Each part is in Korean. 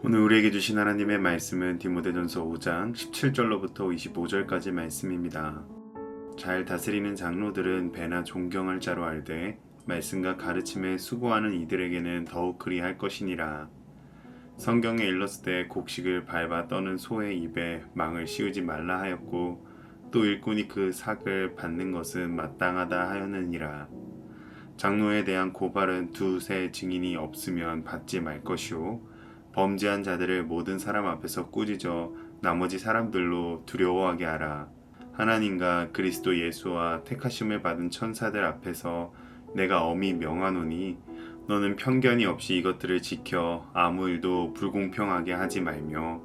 오늘 우리에게 주신 하나님의 말씀은 디모데전서 5장 17절로부터 25절까지 말씀입니다. 잘 다스리는 장로들은 배나 존경할 자로 알되 말씀과 가르침에 수고하는 이들에게는 더욱 그리할 것이니라. 성경에 일렀을 곡식을 밟아 떠는 소의 입에 망을 씌우지 말라 하였고 또 일꾼이 그 삭을 받는 것은 마땅하다 하였느니라. 장로에 대한 고발은 두세 증인이 없으면 받지 말 것이요 범죄한 자들을 모든 사람 앞에서 꾸짖어 나머지 사람들로 두려워하게 하라. 하나님과 그리스도 예수와 택하심을 받은 천사들 앞에서 내가 엄히 명하노니 너는 편견이 없이 이것들을 지켜 아무 일도 불공평하게 하지 말며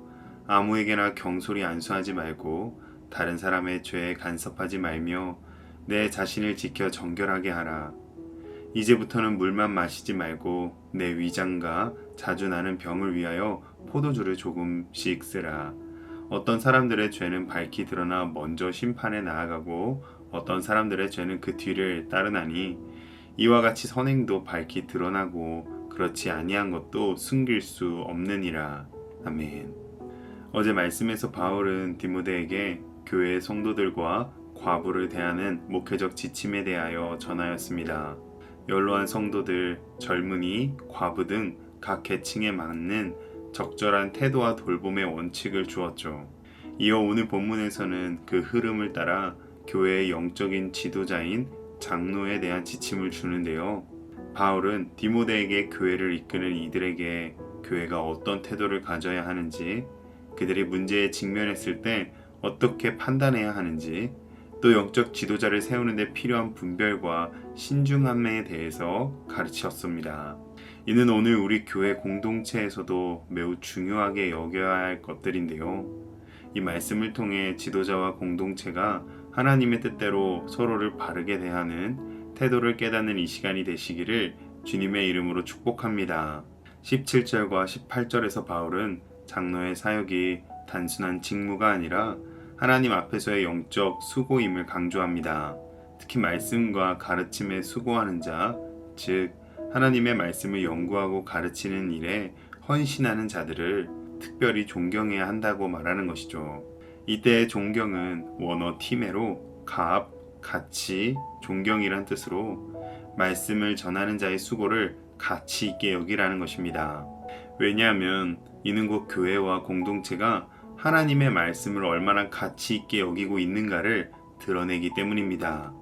아무에게나 경솔히 안수하지 말고 다른 사람의 죄에 간섭하지 말며 내 자신을 지켜 정결하게 하라. 이제부터는 물만 마시지 말고 내 위장과 자주 나는 병을 위하여 포도주를 조금씩 쓰라. 어떤 사람들의 죄는 밝히 드러나 먼저 심판에 나아가고 어떤 사람들의 죄는 그 뒤를 따르나니 이와 같이 선행도 밝히 드러나고 그렇지 아니한 것도 숨길 수 없느니라. 아멘. 어제 말씀에서 바울은 디모데에게 교회의 성도들과 과부를 대하는 목회적 지침에 대하여 전하였습니다. 연로한 성도들, 젊은이, 과부 등 각 계층에 맞는 적절한 태도와 돌봄의 원칙을 주었죠. 이어 오늘 본문에서는 그 흐름을 따라 교회의 영적인 지도자인 장로에 대한 지침을 주는데요. 바울은 디모데에게 교회를 이끄는 이들에게 교회가 어떤 태도를 가져야 하는지, 그들이 문제에 직면했을 때 어떻게 판단해야 하는지, 또 영적 지도자를 세우는 데 필요한 분별과 신중함에 대해서 가르쳤습니다. 이는 오늘 우리 교회 공동체에서도 매우 중요하게 여겨야 할 것들인데요. 이 말씀을 통해 지도자와 공동체가 하나님의 뜻대로 서로를 바르게 대하는 태도를 깨닫는 이 시간이 되시기를 주님의 이름으로 축복합니다. 17절과 18절에서 바울은 장로의 사역이 단순한 직무가 아니라 하나님 앞에서의 영적 수고임을 강조합니다. 특히 말씀과 가르침에 수고하는 자, 즉 하나님의 말씀을 연구하고 가르치는 일에 헌신하는 자들을 특별히 존경해야 한다고 말하는 것이죠. 이때의 존경은 원어 티메로 값, 가치, 존경이란 뜻으로 말씀을 전하는 자의 수고를 가치 있게 여기라는 것입니다. 왜냐하면 이는 곧 교회와 공동체가 하나님의 말씀을 얼마나 가치 있게 여기고 있는가를 드러내기 때문입니다.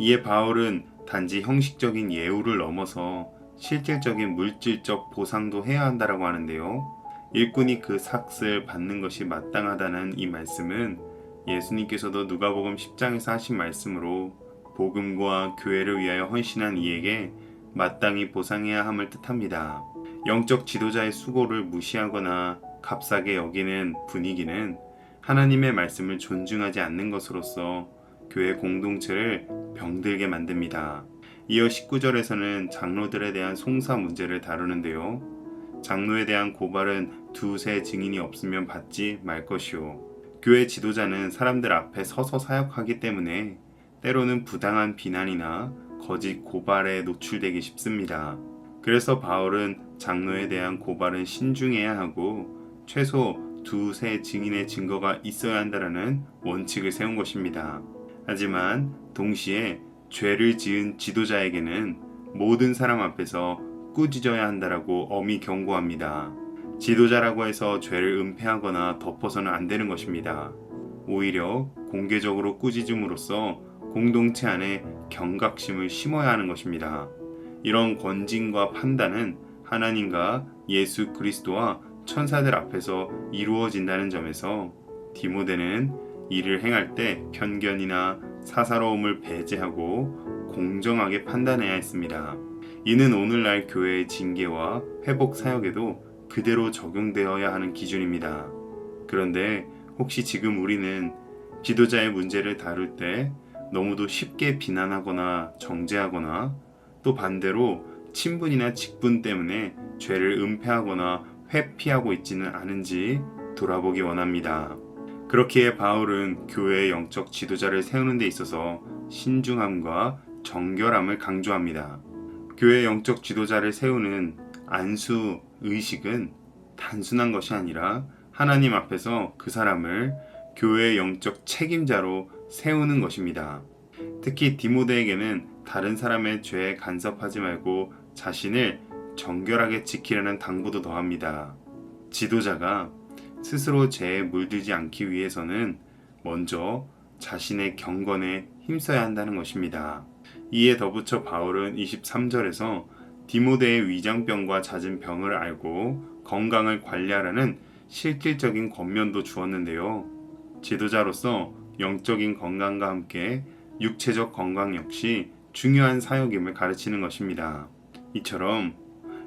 이에 바울은 단지 형식적인 예우를 넘어서 실질적인 물질적 보상도 해야 한다고 하는데요. 일꾼이 그 삭을 받는 것이 마땅하다는 이 말씀은 예수님께서도 누가복음 10장에서 하신 말씀으로 복음과 교회를 위하여 헌신한 이에게 마땅히 보상해야 함을 뜻합니다. 영적 지도자의 수고를 무시하거나 값싸게 여기는 분위기는 하나님의 말씀을 존중하지 않는 것으로서 교회 공동체를 병들게 만듭니다. 이어 19절에서는 장로들에 대한 송사 문제를 다루는데요. 장로에 대한 고발은 두세 증인이 없으면 받지 말 것이요. 교회 지도자는 사람들 앞에 서서 사역하기 때문에 때로는 부당한 비난이나 거짓 고발에 노출되기 쉽습니다. 그래서 바울은 장로에 대한 고발은 신중해야 하고 최소 두세 증인의 증거가 있어야 한다는 원칙을 세운 것입니다. 하지만 동시에 죄를 지은 지도자에게는 모든 사람 앞에서 꾸짖어야 한다라고 엄히 경고합니다. 지도자라고 해서 죄를 은폐하거나 덮어서는 안 되는 것입니다. 오히려 공개적으로 꾸짖음으로써 공동체 안에 경각심을 심어야 하는 것입니다. 이런 권징과 판단은 하나님과 예수 그리스도와 천사들 앞에서 이루어진다는 점에서 디모데는 이를 행할 때 편견이나 사사로움을 배제하고 공정하게 판단해야 했습니다. 이는 오늘날 교회의 징계와 회복 사역에도 그대로 적용되어야 하는 기준입니다. 그런데 혹시 지금 우리는 지도자의 문제를 다룰 때 너무도 쉽게 비난하거나 정죄하거나 또 반대로 친분이나 직분 때문에 죄를 은폐하거나 회피하고 있지는 않은지 돌아보기 원합니다. 그렇기에 바울은 교회의 영적 지도자를 세우는 데 있어서 신중함과 정결함을 강조합니다. 교회 영적 지도자를 세우는 안수 의식은 단순한 것이 아니라 하나님 앞에서 그 사람을 교회의 영적 책임자로 세우는 것입니다. 특히 디모데에게는 다른 사람의 죄에 간섭하지 말고 자신을 정결하게 지키려는 당부도 더합니다. 지도자가 스스로 죄에 물들지 않기 위해서는 먼저 자신의 경건에 힘써야 한다는 것입니다. 이에 덧붙여 바울은 23절에서 디모데의 위장병과 잦은 병을 알고 건강을 관리하라는 실질적인 권면도 주었는데요. 지도자로서 영적인 건강과 함께 육체적 건강 역시 중요한 사역임을 가르치는 것입니다. 이처럼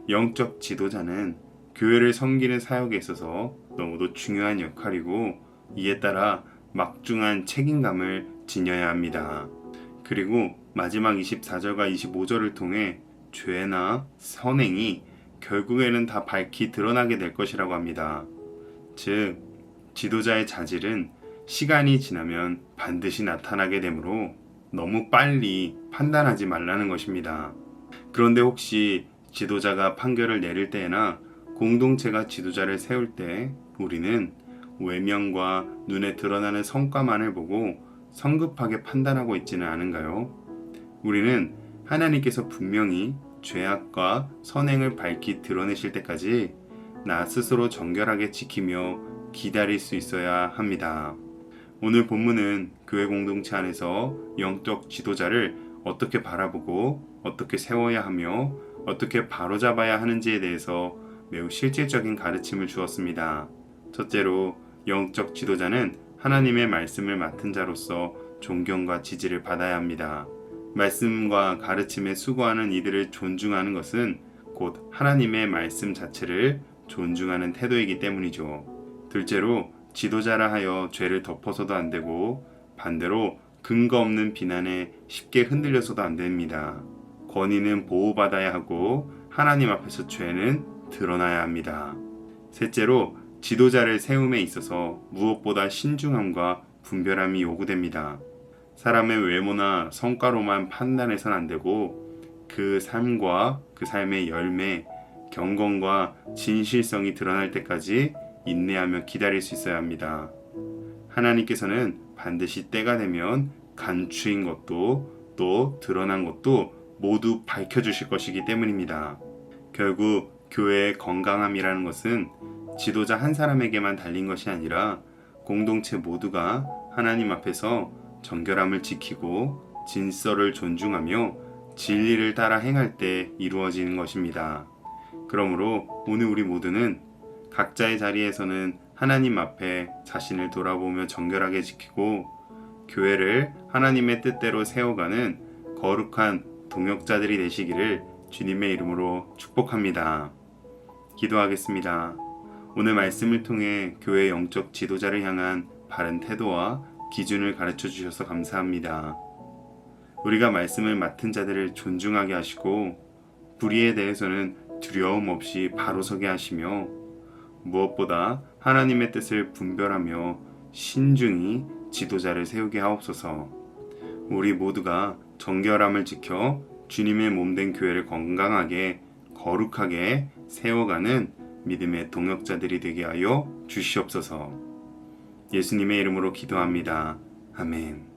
영적 지도자는 교회를 섬기는 사역에 있어서 너무도 중요한 역할이고 이에 따라 막중한 책임감을 지녀야 합니다. 그리고 마지막 24절과 25절을 통해 죄나 선행이 결국에는 다 밝히 드러나게 될 것이라고 합니다. 즉, 지도자의 자질은 시간이 지나면 반드시 나타나게 되므로 너무 빨리 판단하지 말라는 것입니다. 그런데 혹시 지도자가 판결을 내릴 때나 공동체가 지도자를 세울 때 우리는 외면과 눈에 드러나는 성과만을 보고 성급하게 판단하고 있지는 않은가요? 우리는 하나님께서 분명히 죄악과 선행을 밝히 드러내실 때까지 나 스스로 정결하게 지키며 기다릴 수 있어야 합니다. 오늘 본문은 교회 공동체 안에서 영적 지도자를 어떻게 바라보고 어떻게 세워야 하며 어떻게 바로잡아야 하는지에 대해서 매우 실질적인 가르침을 주었습니다. 첫째로 영적 지도자는 하나님의 말씀을 맡은 자로서 존경과 지지를 받아야 합니다. 말씀과 가르침에 수고하는 이들을 존중하는 것은 곧 하나님의 말씀 자체를 존중하는 태도이기 때문이죠. 둘째로 지도자라 하여 죄를 덮어서도 안 되고 반대로 근거 없는 비난에 쉽게 흔들려서도 안 됩니다. 권위는 보호받아야 하고 하나님 앞에서 죄는 드러나야 합니다. 셋째로 지도자를 세움에 있어서 무엇보다 신중함과 분별함이 요구됩니다. 사람의 외모나 성과로만 판단해서는 안 되고 그 삶과 그 삶의 열매, 경건과 진실성이 드러날 때까지 인내하며 기다릴 수 있어야 합니다. 하나님께서는 반드시 때가 되면 감추인 것도 또 드러난 것도 모두 밝혀주실 것이기 때문입니다. 결국 교회의 건강함이라는 것은 지도자 한 사람에게만 달린 것이 아니라 공동체 모두가 하나님 앞에서 정결함을 지키고 진서를 존중하며 진리를 따라 행할 때 이루어지는 것입니다. 그러므로 오늘 우리 모두는 각자의 자리에서는 하나님 앞에 자신을 돌아보며 정결하게 지키고 교회를 하나님의 뜻대로 세워가는 거룩한 동역자들이 되시기를 주님의 이름으로 축복합니다. 기도하겠습니다. 오늘 말씀을 통해 교회 영적 지도자를 향한 바른 태도와 기준을 가르쳐 주셔서 감사합니다. 우리가 말씀을 맡은 자들을 존중하게 하시고 불의에 대해서는 두려움 없이 바로 서게 하시며 무엇보다 하나님의 뜻을 분별하며 신중히 지도자를 세우게 하옵소서. 우리 모두가 정결함을 지켜 주님의 몸된 교회를 건강하게 거룩하게 세워가는 믿음의 동역자들이 되게 하여 주시옵소서. 예수님의 이름으로 기도합니다. 아멘.